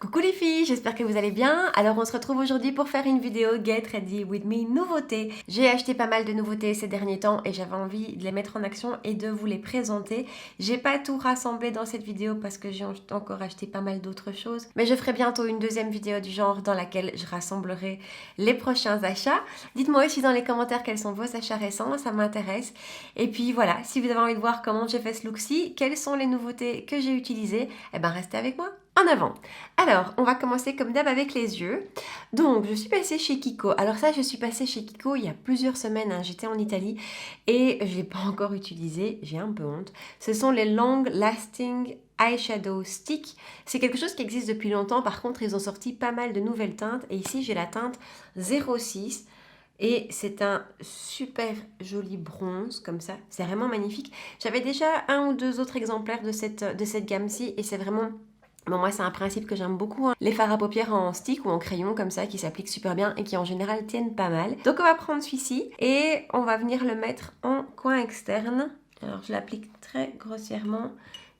Coucou les filles, j'espère que vous allez bien. Alors on se retrouve aujourd'hui pour faire une vidéo Get Ready With Me nouveautés. J'ai acheté pas mal de nouveautés ces derniers temps et j'avais envie de les mettre en action et de vous les présenter. J'ai pas tout rassemblé dans cette vidéo parce que j'ai encore acheté pas mal d'autres choses. Mais je ferai bientôt une deuxième vidéo du genre dans laquelle je rassemblerai les prochains achats. Dites-moi aussi dans les commentaires quels sont vos achats récents, ça m'intéresse. Et puis voilà, si vous avez envie de voir comment j'ai fait ce look-ci, quelles sont les nouveautés que j'ai utilisées, eh ben restez avec moi. En avant. Alors, on va commencer comme d'hab avec les yeux. Donc, je suis passée chez Kiko. Alors ça, je suis passée chez Kiko il y a plusieurs semaines. J'étais en Italie et je ne l'ai pas encore utilisé. J'ai un peu honte. Ce sont les Long Lasting Eyeshadow Stick. C'est quelque chose qui existe depuis longtemps. Par contre, ils ont sorti pas mal de nouvelles teintes. Et ici, j'ai la teinte 06. Et c'est un super joli bronze comme ça. C'est vraiment magnifique. J'avais déjà un ou deux autres exemplaires de cette gamme-ci. Et c'est vraiment... Bon, moi, c'est un principe que j'aime beaucoup, hein. Les fards à paupières en stick ou en crayon comme ça qui s'appliquent super bien et qui en général tiennent pas mal. Donc on va prendre celui-ci et on va venir le mettre en coin externe. Alors je l'applique très grossièrement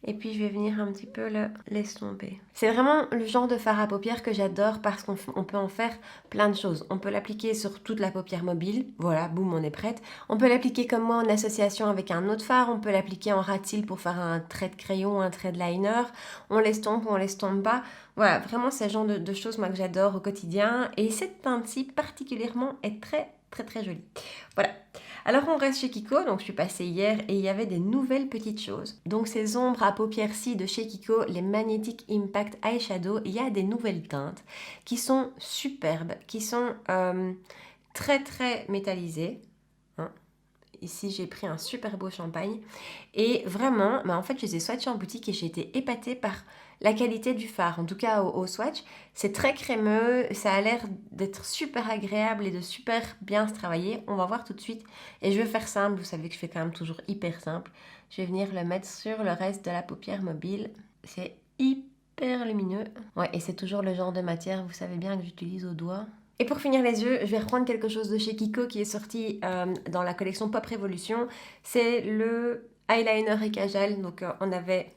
et puis je vais venir un petit peu le l'estomper. C'est vraiment le genre de fard à paupières que j'adore parce qu'on peut en faire plein de choses. On peut l'appliquer sur toute la paupière mobile, voilà, boum, on est prête. On peut l'appliquer comme moi en association avec un autre fard, on peut l'appliquer en rat cils pour faire un trait de crayon, un trait de liner. On l'estompe ou on l'estompe pas. Voilà, vraiment c'est le genre de choses moi que j'adore au quotidien. Et cette teinte-ci particulièrement est très très très jolie. Voilà. Alors on reste chez Kiko, donc je suis passée hier et il y avait des nouvelles petites choses. Donc ces ombres à paupières-ci de chez Kiko, les Magnetic Impact Eyeshadow, il y a des nouvelles teintes qui sont superbes, qui sont très très métallisées. Hein. Ici j'ai pris un super beau champagne et vraiment, en fait je les ai swatchés en boutique et j'ai été épatée par la qualité du fard, en tout cas au swatch. C'est très crémeux, ça a l'air d'être super agréable et de super bien se travailler. On va voir tout de suite. Et je vais faire simple, vous savez que je fais quand même toujours hyper simple. Je vais venir le mettre sur le reste de la paupière mobile. C'est hyper lumineux. Ouais, et c'est toujours le genre de matière, vous savez bien, que j'utilise au doigt. Et pour finir les yeux, je vais reprendre quelque chose de chez Kiko qui est sorti dans la collection Pop Révolution. C'est le eyeliner et kajal. Donc on avait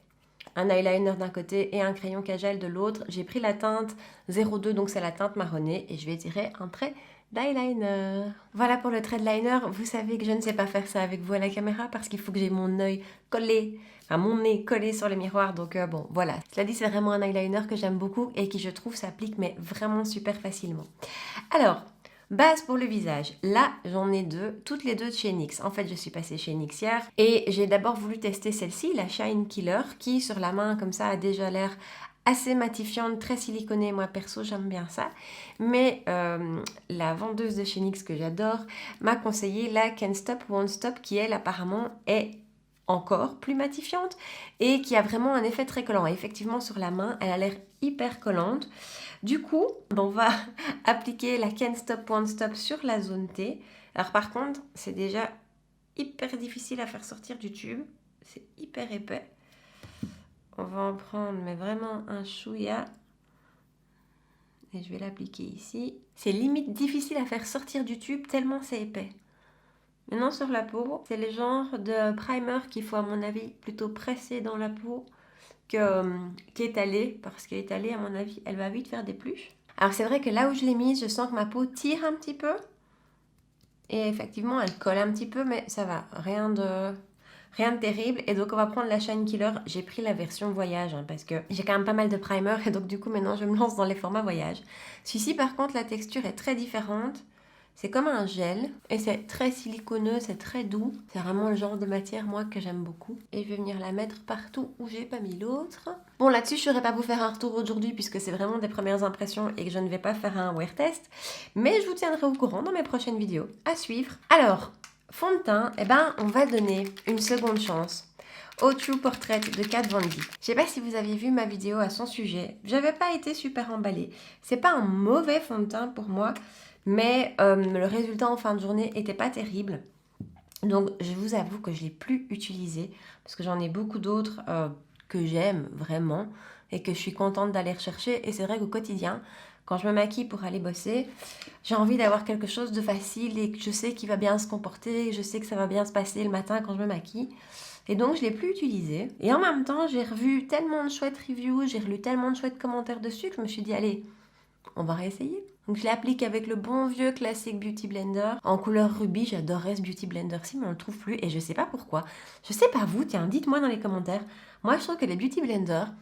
un eyeliner d'un côté et un crayon kajal de l'autre. J'ai pris la teinte 02, donc c'est la teinte marronnée, et je vais tirer un trait d'eyeliner. Voilà pour le trait de liner. Vous savez que je ne sais pas faire ça avec vous à la caméra parce qu'il faut que j'ai mon œil collé, enfin mon nez collé sur le miroir. Donc bon, voilà. Cela dit, c'est vraiment un eyeliner que j'aime beaucoup et qui, je trouve, s'applique mais vraiment super facilement. Alors, base pour le visage. Là, j'en ai deux, toutes les deux de chez NYX. En fait, je suis passée chez NYX hier et j'ai d'abord voulu tester celle-ci, la Shine Killer, qui sur la main comme ça a déjà l'air assez matifiante, très siliconée. Moi perso, j'aime bien ça. Mais la vendeuse de chez NYX que j'adore m'a conseillé la Can't Stop Won't Stop qui, elle, apparemment est encore plus matifiante et qui a vraiment un effet très collant. Et effectivement, sur la main, elle a l'air hyper collante. Du coup, on va appliquer la Can't Stop Won't Stop sur la zone T. Alors par contre, c'est déjà hyper difficile à faire sortir du tube. C'est hyper épais. On va en prendre, mais vraiment un chouïa. Et je vais l'appliquer ici. C'est limite difficile à faire sortir du tube tellement c'est épais. Maintenant sur la peau, c'est le genre de primer qu'il faut à mon avis plutôt presser dans la peau qu'étaler, parce qu'étaler à mon avis elle va vite faire des pluches. Alors c'est vrai que là où je l'ai mise, je sens que ma peau tire un petit peu et effectivement elle colle un petit peu, mais ça va, rien de terrible. Et donc on va prendre la Shine Killer. J'ai pris la version voyage parce que j'ai quand même pas mal de primer et donc du coup maintenant je me lance dans les formats voyage. Celui-ci par contre la texture est très différente. C'est comme un gel et c'est très siliconeux, c'est très doux. C'est vraiment le genre de matière, moi, que j'aime beaucoup. Et je vais venir la mettre partout où j'ai pas mis l'autre. Bon, là-dessus, je ne saurais pas vous faire un retour aujourd'hui puisque c'est vraiment des premières impressions et que je ne vais pas faire un wear test. Mais je vous tiendrai au courant dans mes prochaines vidéos. À suivre. Alors, fond de teint, on va donner une seconde chance au True Portrait de Kat Von D. Je sais pas si vous avez vu ma vidéo à son sujet. J'avais pas été super emballée. C'est pas un mauvais fond de teint pour moi. Mais le résultat en fin de journée n'était pas terrible. Donc je vous avoue que je ne l'ai plus utilisé parce que j'en ai beaucoup d'autres que j'aime vraiment et que je suis contente d'aller rechercher. Et c'est vrai qu'au quotidien, quand je me maquille pour aller bosser, j'ai envie d'avoir quelque chose de facile et que je sais qu'il va bien se comporter, je sais que ça va bien se passer le matin quand je me maquille. Et donc, je ne l'ai plus utilisé. Et en même temps, j'ai revu tellement de chouettes reviews, j'ai relu tellement de chouettes commentaires dessus que je me suis dit, allez, on va réessayer. Donc, je l'applique avec le bon vieux classique Beauty Blender. En couleur rubis, j'adorais ce Beauty Blender-ci, mais on ne le trouve plus et je ne sais pas pourquoi. Je ne sais pas vous, tiens, dites-moi dans les commentaires. Moi, je trouve que les Beauty Blenders,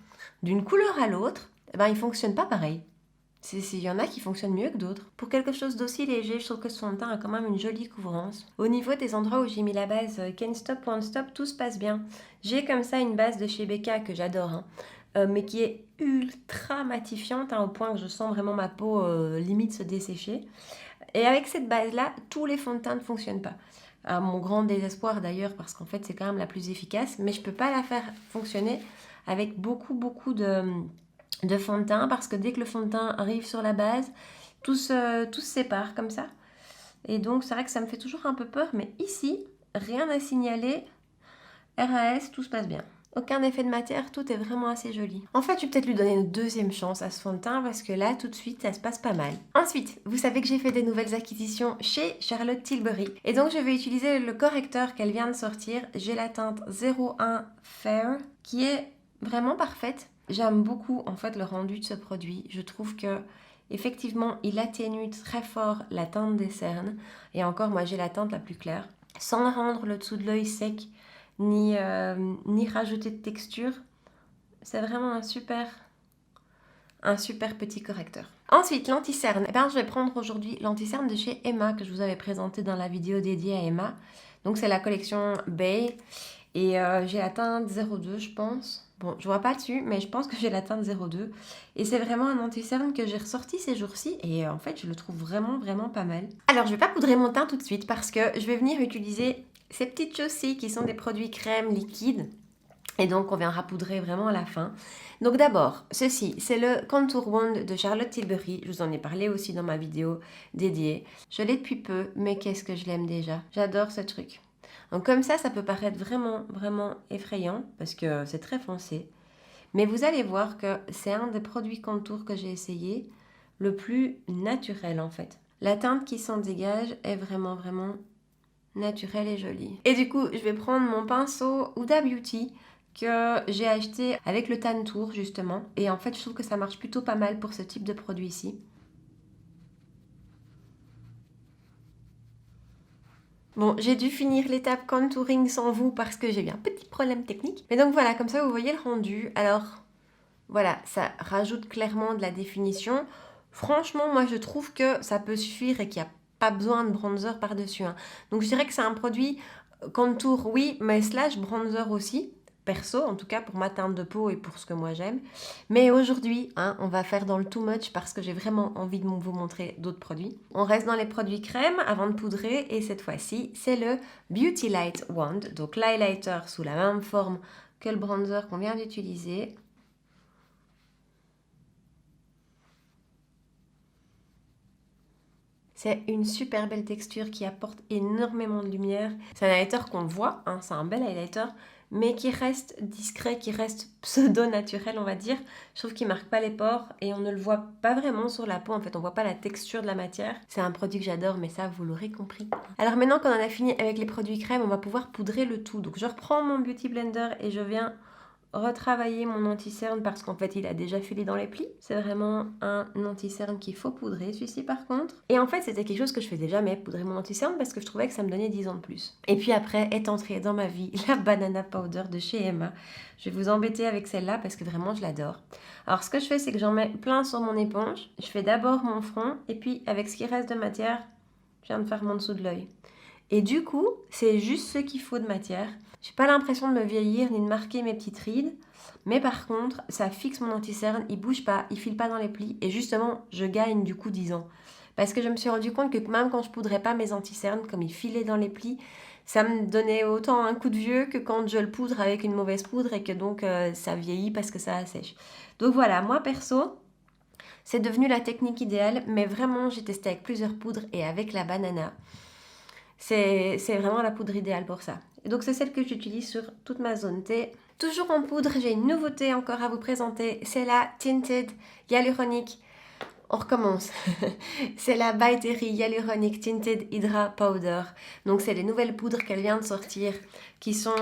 d'une couleur à l'autre, eh ben, ils ne fonctionnent pas pareil. Il y en a qui fonctionnent mieux que d'autres. Pour quelque chose d'aussi léger, je trouve que ce fond de teint a quand même une jolie couvrance. Au niveau des endroits où j'ai mis la base Can't Stop, Won't Stop, tout se passe bien. J'ai comme ça une base de chez Becca que j'adore, mais qui est ultra matifiante, au point que je sens vraiment ma peau limite se dessécher. Et avec cette base-là, tous les fonds de teint ne fonctionnent pas. À mon grand désespoir d'ailleurs, parce qu'en fait c'est quand même la plus efficace, mais je ne peux pas la faire fonctionner avec beaucoup de fond de teint, parce que dès que le fond de teint arrive sur la base, tout se sépare comme ça. Et donc c'est vrai que ça me fait toujours un peu peur, mais ici, rien à signaler. RAS, tout se passe bien. Aucun effet de matière, tout est vraiment assez joli. En fait, je vais peut-être lui donner une deuxième chance à ce fond de teint parce que là, tout de suite, ça se passe pas mal. Ensuite, vous savez que j'ai fait des nouvelles acquisitions chez Charlotte Tilbury. Et donc, je vais utiliser le correcteur qu'elle vient de sortir. J'ai la teinte 01 Fair qui est vraiment parfaite. J'aime beaucoup en fait le rendu de ce produit. Je trouve que effectivement il atténue très fort la teinte des cernes. Et encore, moi j'ai la teinte la plus claire. Sans rendre le dessous de l'œil sec, ni rajouter de texture. C'est vraiment un super petit correcteur. Ensuite, l'anti-cerne. Je vais prendre aujourd'hui l'anti-cerne de chez Emma que je vous avais présenté dans la vidéo dédiée à Emma. Donc c'est la collection Bay. Et j'ai la teinte 02 je pense. Bon, je vois pas dessus, mais je pense que j'ai la teinte 02. Et c'est vraiment un anti-cerne que j'ai ressorti ces jours-ci. Et en fait, je le trouve vraiment pas mal. Alors, je vais pas poudrer mon teint tout de suite parce que je vais venir utiliser ces petites choses-ci qui sont des produits crème liquide. Et donc, on viendra poudrer vraiment à la fin. Donc d'abord, ceci, c'est le Contour Wand de Charlotte Tilbury. Je vous en ai parlé aussi dans ma vidéo dédiée. Je l'ai depuis peu, mais qu'est-ce que je l'aime déjà. J'adore ce truc. Donc comme ça peut paraître vraiment effrayant parce que c'est très foncé. Mais vous allez voir que c'est un des produits contour que j'ai essayé le plus naturel en fait. La teinte qui s'en dégage est vraiment naturelle et jolie. Et du coup, je vais prendre mon pinceau Huda Beauty que j'ai acheté avec le Tan Tour justement. Et en fait, je trouve que ça marche plutôt pas mal pour ce type de produit ici. Bon, j'ai dû finir l'étape contouring sans vous parce que j'ai eu un petit problème technique. Mais donc voilà, comme ça vous voyez le rendu. Alors voilà, ça rajoute clairement de la définition. Franchement, moi je trouve que ça peut suffire et qu'il n'y a pas besoin de bronzer par-dessus. Donc je dirais que c'est un produit contour, oui, mais slash bronzer aussi. Perso, en tout cas pour ma teinte de peau et pour ce que moi j'aime. Mais aujourd'hui, on va faire dans le too much parce que j'ai vraiment envie de vous montrer d'autres produits. On reste dans les produits crème avant de poudrer et cette fois-ci, c'est le Beauty Light Wand. Donc l'highlighter sous la même forme que le bronzer qu'on vient d'utiliser. C'est une super belle texture qui apporte énormément de lumière. C'est un highlighter qu'on voit, c'est un bel highlighter, mais qui reste discret, qui reste pseudo-naturel, on va dire. Je trouve qu'il ne marque pas les pores et on ne le voit pas vraiment sur la peau. En fait, on ne voit pas la texture de la matière. C'est un produit que j'adore, mais ça, vous l'aurez compris. Alors maintenant qu'on en a fini avec les produits crème, on va pouvoir poudrer le tout. Donc je reprends mon Beauty Blender et je viens retravailler mon anti-cerne parce qu'en fait il a déjà filé dans les plis. C'est vraiment un anti-cerne qu'il faut poudrer, celui-ci par contre. Et en fait c'était quelque chose que je faisais jamais, poudrer mon anti-cerne, parce que je trouvais que ça me donnait 10 ans de plus. Et puis après est entrée dans ma vie la Banana Powder de chez Emma. Je vais vous embêter avec celle-là parce que vraiment je l'adore. Alors ce que je fais c'est que j'en mets plein sur mon éponge. Je fais d'abord mon front et puis avec ce qui reste de matière, je viens de faire mon dessous de l'œil. Et du coup, c'est juste ce qu'il faut de matière. J'ai pas l'impression de me vieillir ni de marquer mes petites rides. Mais par contre, ça fixe mon anti-cerne, il bouge pas, il file pas dans les plis. Et justement, je gagne du coup 10 ans. Parce que je me suis rendu compte que même quand je poudrais pas mes anti-cernes, comme ils filaient dans les plis, ça me donnait autant un coup de vieux que quand je le poudre avec une mauvaise poudre et que donc ça vieillit parce que ça assèche. Donc voilà, moi perso, c'est devenu la technique idéale. Mais vraiment, j'ai testé avec plusieurs poudres et avec la banana. C'est vraiment la poudre idéale pour ça. Et donc c'est celle que j'utilise sur toute ma zone T. Toujours en poudre, j'ai une nouveauté encore à vous présenter. C'est la Tinted Hyaluronic On recommence. C'est la By Terry Hyaluronic Tinted Hydra Powder. Donc c'est les nouvelles poudres qu'elle vient de sortir qui sont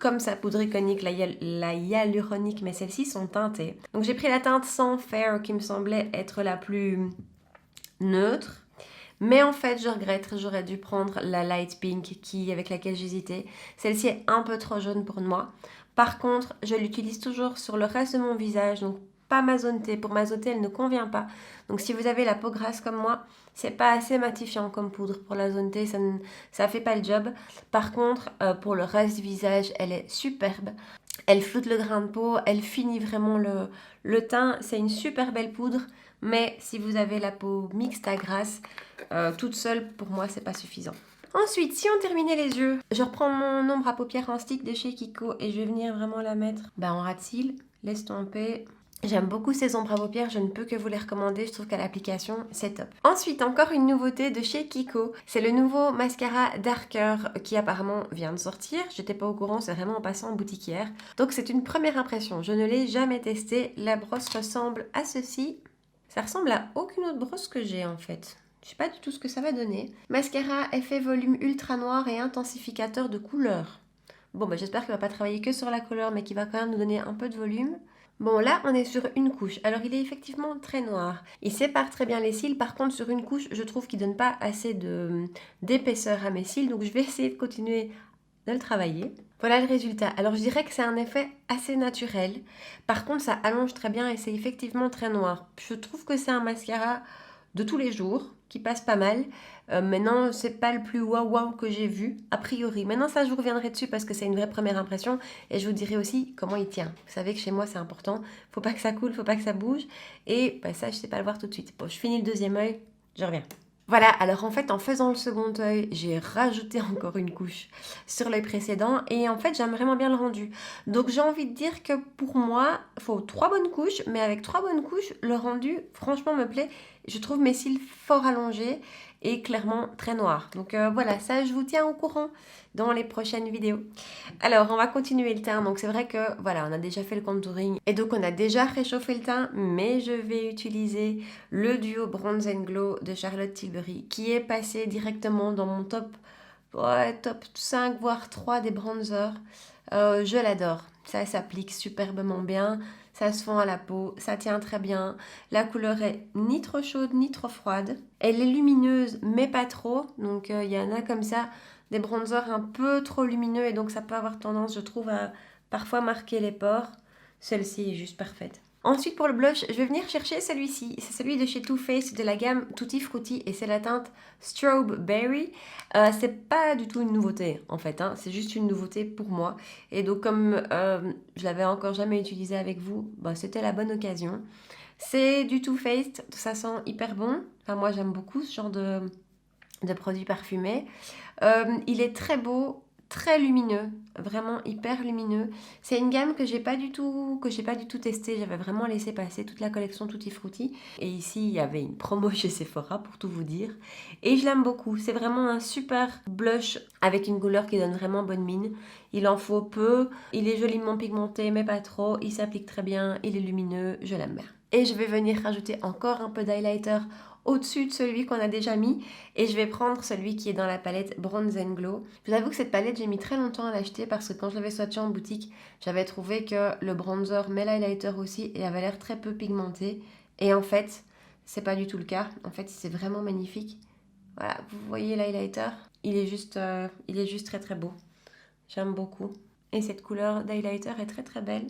comme sa poudre iconique, la hyaluronique, mais celles-ci sont teintées. Donc j'ai pris la teinte Sans Fair qui me semblait être la plus neutre. Mais en fait, je regrette, j'aurais dû prendre la Light Pink avec laquelle j'hésitais. Celle-ci est un peu trop jaune pour moi. Par contre, je l'utilise toujours sur le reste de mon visage, donc pas ma zone T. Pour ma zone T, elle ne convient pas. Donc si vous avez la peau grasse comme moi, c'est pas assez matifiant comme poudre pour la zone T, ça fait pas le job. Par contre, pour le reste du visage, elle est superbe. Elle floute le grain de peau, elle finit vraiment le teint. C'est une super belle poudre, mais si vous avez la peau mixte à grasse, toute seule, pour moi, c'est pas suffisant. Ensuite, si on terminait les yeux, je reprends mon ombre à paupières en stick de chez Kiko et je vais venir vraiment la mettre en ras de cils. Laisse tomber. J'aime beaucoup ces ombres à paupières, je ne peux que vous les recommander, je trouve qu'à l'application, c'est top. Ensuite, encore une nouveauté de chez Kiko, c'est le nouveau mascara Darker qui apparemment vient de sortir. J'étais pas au courant, c'est vraiment en passant en boutique hier. Donc c'est une première impression, je ne l'ai jamais testé. La brosse ressemble à ceci. Ça ressemble à aucune autre brosse que j'ai en fait. Je sais pas du tout ce que ça va donner. Mascara effet volume ultra noir et intensificateur de couleur. Bon, j'espère qu'il va pas travailler que sur la couleur, mais qu'il va quand même nous donner un peu de volume. Bon, là, on est sur une couche. Alors, il est effectivement très noir. Il sépare très bien les cils. Par contre, sur une couche, je trouve qu'il donne pas assez d'épaisseur à mes cils. Donc, je vais essayer de continuer de le travailler. Voilà le résultat. Alors, je dirais que c'est un effet assez naturel. Par contre, ça allonge très bien et c'est effectivement très noir. Je trouve que c'est un mascara de tous les jours qui passe pas mal. Maintenant, c'est pas le plus waouh que j'ai vu, a priori. Maintenant, ça, je vous reviendrai dessus parce que c'est une vraie première impression et je vous dirai aussi comment il tient. Vous savez que chez moi, c'est important. Faut pas que ça coule, faut pas que ça bouge. Et ça, je sais pas le voir tout de suite. Bon, je finis le deuxième œil, je reviens. Voilà, alors en fait, en faisant le second œil, j'ai rajouté encore une couche sur l'œil précédent et en fait, j'aime vraiment bien le rendu. Donc, j'ai envie de dire que pour moi, il faut 3 bonnes couches, mais avec 3 bonnes couches, le rendu, franchement, me plaît. Je trouve mes cils fort allongés et clairement très noirs. Donc voilà, ça, je vous tiens au courant dans les prochaines vidéos. Alors, on va continuer le teint. Donc, c'est vrai que, voilà, on a déjà fait le contouring et donc on a déjà réchauffé le teint, mais je vais utiliser le duo Bronze and Glow de Charlotte Tilbury qui est passé directement dans mon top 5, voire 3 des bronzers. Je l'adore. Ça s'applique superbement bien. Ça se fond à la peau, ça tient très bien. La couleur est ni trop chaude ni trop froide. Elle est lumineuse mais pas trop. Donc il y en a comme ça des bronzers un peu trop lumineux et donc ça peut avoir tendance, je trouve, à parfois marquer les pores. Celle-ci est juste parfaite. Ensuite pour le blush, je vais venir chercher celui-ci. C'est celui de chez Too Faced de la gamme Tutti Frutti et c'est la teinte Strawberry. C'est pas du tout une nouveauté en fait, hein. C'est juste une nouveauté pour moi. Et donc comme je l'avais encore jamais utilisé avec vous, c'était la bonne occasion. C'est du Too Faced, ça sent hyper bon. Enfin moi j'aime beaucoup ce genre de produits parfumés. Il est très beau, très lumineux, vraiment hyper lumineux. C'est une gamme que j'ai pas du tout testée. J'avais vraiment laissé passer toute la collection Tutti Frutti. Et ici, il y avait une promo chez Sephora pour tout vous dire. Et je l'aime beaucoup. C'est vraiment un super blush avec une couleur qui donne vraiment bonne mine. Il en faut peu. Il est joliment pigmenté, mais pas trop. Il s'applique très bien. Il est lumineux. Je l'aime bien. Et je vais venir rajouter encore un peu d'highlighter au-dessus de celui qu'on a déjà mis et je vais prendre celui qui est dans la palette Bronze and Glow. Je vous avoue que cette palette j'ai mis très longtemps à l'acheter parce que quand je l'avais swatché en boutique j'avais trouvé que le bronzer mais l'highlighter aussi et avait l'air très peu pigmenté et en fait c'est pas du tout le cas. En fait c'est vraiment magnifique. Voilà, vous voyez l'highlighter, il est juste très très beau. J'aime beaucoup et cette couleur d'highlighter est très très belle.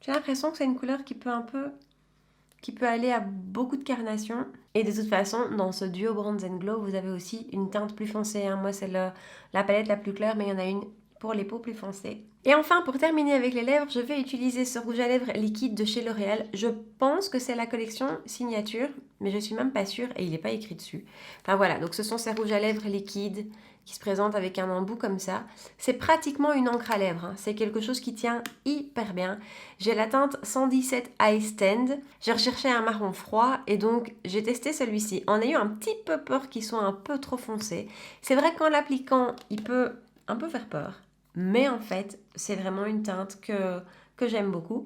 J'ai l'impression que c'est une couleur qui peut aller à beaucoup de carnations. Et de toute façon, dans ce duo Bronze and Glow, vous avez aussi une teinte plus foncée. Hein. Moi, c'est la palette la plus claire, mais il y en a une pour les peaux plus foncées. Et enfin, pour terminer avec les lèvres, je vais utiliser ce rouge à lèvres liquide de chez L'Oréal. Je pense que c'est la collection signature, mais je suis même pas sûre et il n'est pas écrit dessus. Enfin voilà, donc ce sont ces rouges à lèvres liquides qui se présentent avec un embout comme ça. C'est pratiquement une encre à lèvres, hein. C'est quelque chose qui tient hyper bien. J'ai la teinte 117 Eye Stand. J'ai recherché un marron froid et donc j'ai testé celui-ci. On a eu un petit peu peur qu'il soit un peu trop foncé. C'est vrai qu'en l'appliquant, il peut un peu faire peur. Mais en fait, c'est vraiment une teinte que j'aime beaucoup.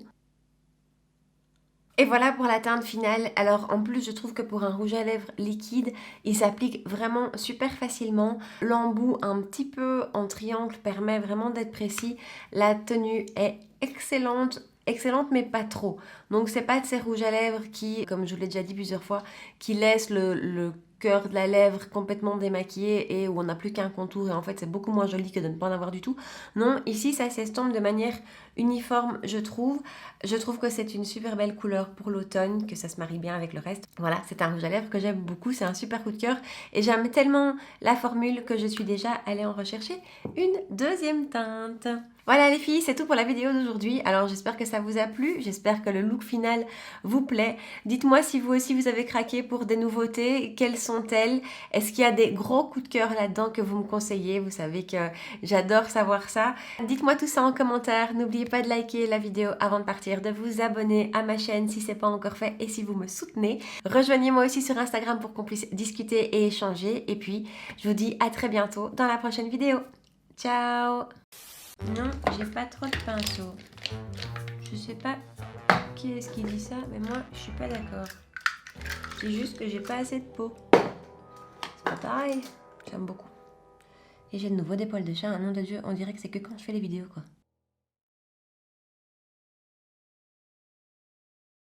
Et voilà pour la teinte finale. Alors en plus je trouve que pour un rouge à lèvres liquide, il s'applique vraiment super facilement. L'embout un petit peu en triangle permet vraiment d'être précis. La tenue est excellente. Excellente mais pas trop. Donc c'est pas de ces rouges à lèvres qui, comme je vous l'ai déjà dit plusieurs fois, qui laissent le cœur de la lèvre complètement démaquillé et où on n'a plus qu'un contour et en fait c'est beaucoup moins joli que de ne pas en avoir du tout. Non, ici ça s'estompe de manière uniforme je trouve. Je trouve que c'est une super belle couleur pour l'automne, que ça se marie bien avec le reste. Voilà, c'est un rouge à lèvres que j'aime beaucoup, c'est un super coup de cœur. Et j'aime tellement la formule que je suis déjà allée en rechercher une deuxième teinte. Voilà les filles, c'est tout pour la vidéo d'aujourd'hui. Alors j'espère que ça vous a plu, j'espère que le look final vous plaît. Dites-moi si vous aussi vous avez craqué pour des nouveautés, quelles sont-elles? Est-ce qu'il y a des gros coups de cœur là-dedans que vous me conseillez? Vous savez que j'adore savoir ça. Dites-moi tout ça en commentaire, n'oubliez pas de liker la vidéo avant de partir, de vous abonner à ma chaîne si ce n'est pas encore fait et si vous me soutenez. Rejoignez-moi aussi sur Instagram pour qu'on puisse discuter et échanger. Et puis, je vous dis à très bientôt dans la prochaine vidéo. Ciao! Non, j'ai pas trop de pinceau. Je sais pas qui est-ce qui dit ça, mais moi, je suis pas d'accord. C'est juste que j'ai pas assez de peau. C'est pas pareil. J'aime beaucoup. Et j'ai de nouveau des poils de chat, un nom de Dieu, on dirait que c'est que quand je fais les vidéos, quoi.